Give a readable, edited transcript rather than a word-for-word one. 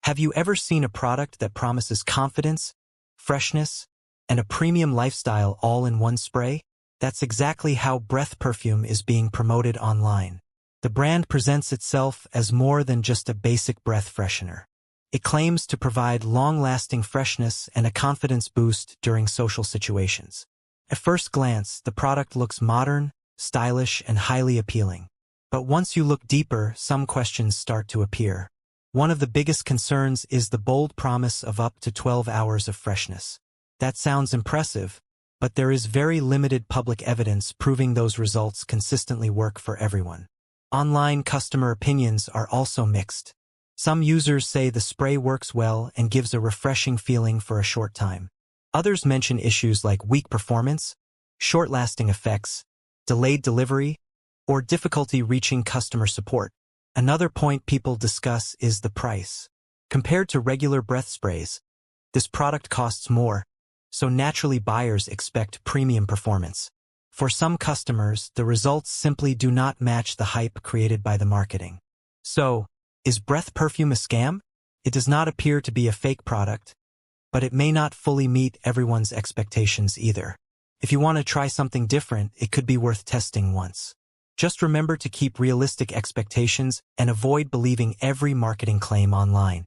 Have you ever seen a product that promises confidence, freshness, and a premium lifestyle all in one spray? That's exactly how Breath Perfume is being promoted online. The brand presents itself as more than just a basic breath freshener. It claims to provide long-lasting freshness and a confidence boost during social situations. At first glance, the product looks modern, stylish, and highly appealing. But once you look deeper, some questions start to appear. One of the biggest concerns is the bold promise of up to 12 hours of freshness. That sounds impressive, but there is very limited public evidence proving those results consistently work for everyone. Online customer opinions are also mixed. Some users say the spray works well and gives a refreshing feeling for a short time. Others mention issues like weak performance, short-lasting effects, delayed delivery, or difficulty reaching customer support. Another point people discuss is the price. Compared to regular breath sprays, this product costs more, so naturally buyers expect premium performance. For some customers, the results simply do not match the hype created by the marketing. So, is Breath Perfume a scam? It does not appear to be a fake product, but it may not fully meet everyone's expectations either. If you want to try something different, it could be worth testing once. Just remember to keep realistic expectations and avoid believing every marketing claim online.